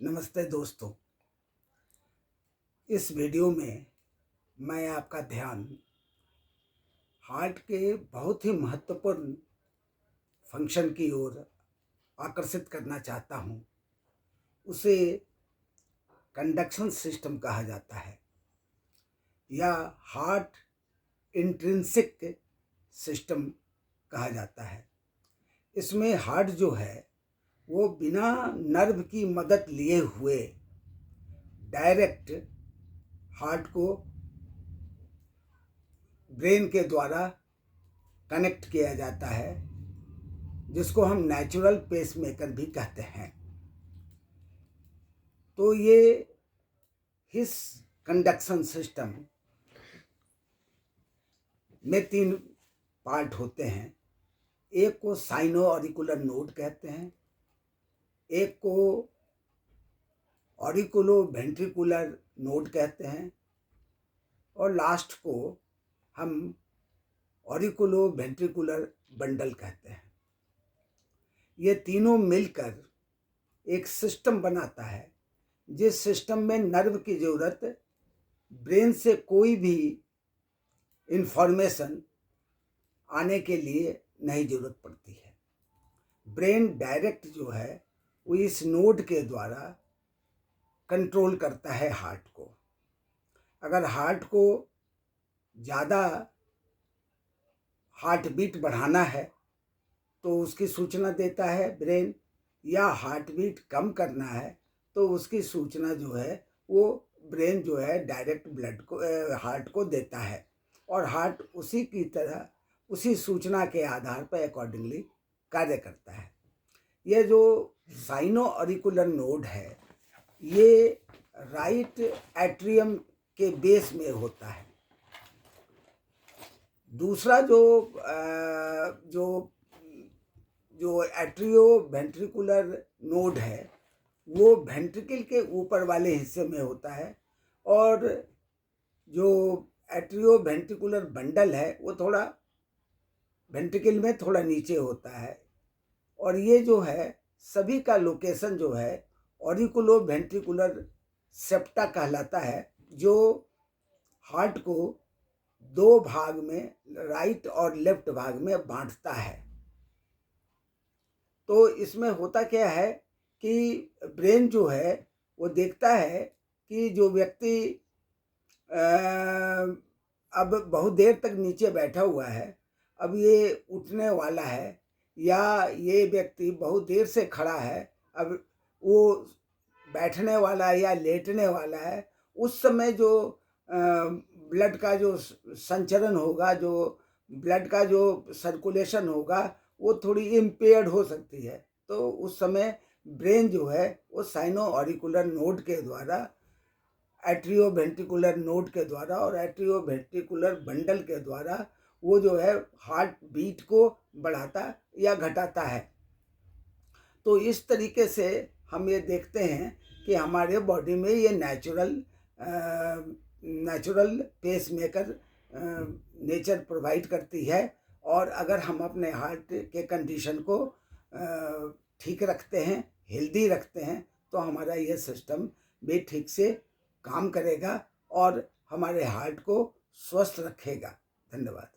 नमस्ते दोस्तों। इस वीडियो में मैं आपका ध्यान हार्ट के बहुत ही महत्वपूर्ण फंक्शन की ओर आकर्षित करना चाहता हूँ। उसे कंडक्शन सिस्टम कहा जाता है या हार्ट इंट्रिंसिक सिस्टम कहा जाता है। इसमें हार्ट जो है वो बिना नर्व की मदद लिए हुए डायरेक्ट हार्ट को ब्रेन के द्वारा कनेक्ट किया जाता है, जिसको हम नेचुरल पेसमेकर भी कहते हैं। तो ये हिस कंडक्शन सिस्टम में 3 पार्ट होते हैं। एक को साइनो ऑरिकुलर नोड कहते हैं, एक को ऑरिकुलो वेंट्रिकुलर नोड कहते हैं और लास्ट को हम ऑरिकुलो वेंट्रिकुलर बंडल कहते हैं। ये तीनों मिलकर एक सिस्टम बनाता है, जिस सिस्टम में नर्व की ज़रूरत ब्रेन से कोई भी इंफॉर्मेशन आने के लिए नहीं ज़रूरत पड़ती है। ब्रेन डायरेक्ट जो है वो इस नोड के द्वारा कंट्रोल करता है हार्ट को। अगर हार्ट को ज़्यादा हार्ट बीट बढ़ाना है तो उसकी सूचना देता है ब्रेन, या हार्ट बीट कम करना है तो उसकी सूचना जो है वो ब्रेन जो है डायरेक्ट ब्लड को हार्ट को देता है, और हार्ट उसी की तरह उसी सूचना के आधार पर अकॉर्डिंगली कार्य करता है। ये जो साइनो ऑरिकुलर नोड है ये राइट एट्रियम के बेस में होता है। दूसरा जो एट्रियो वेंट्रिकुलर नोड है वो वेंट्रिकल के ऊपर वाले हिस्से में होता है, और जो एट्रियो वेंट्रिकुलर बंडल है वो थोड़ा वेंट्रिकल में थोड़ा नीचे होता है। और ये जो है सभी का लोकेशन जो है ऑरिकुलो वेंट्रिकुलर सेप्टा कहलाता है, जो हार्ट को 2 भाग में राइट और लेफ्ट भाग में बांटता है। तो इसमें होता क्या है कि ब्रेन जो है वो देखता है कि जो व्यक्ति अब बहुत देर तक नीचे बैठा हुआ है, अब ये उठने वाला है, या ये व्यक्ति बहुत देर से खड़ा है, अब वो बैठने वाला है या लेटने वाला है, उस समय जो ब्लड का जो संचरण होगा, जो ब्लड का जो सर्कुलेशन होगा वो थोड़ी इम्पेयर्ड हो सकती है। तो उस समय ब्रेन जो है वो साइनो ऑरिकुलर नोड के द्वारा, एट्रियो वेंट्रिकुलर नोड के द्वारा और एट्रियो वेंट्रिकुलर बंडल के द्वारा वो जो है हार्ट बीट को बढ़ाता या घटाता है। तो इस तरीके से हम ये देखते हैं कि हमारे बॉडी में ये नेचुरल पेसमेकर नेचर प्रोवाइड करती है। और अगर हम अपने हार्ट के कंडीशन को ठीक रखते हैं, हेल्दी रखते हैं, तो हमारा ये सिस्टम भी ठीक से काम करेगा और हमारे हार्ट को स्वस्थ रखेगा। धन्यवाद।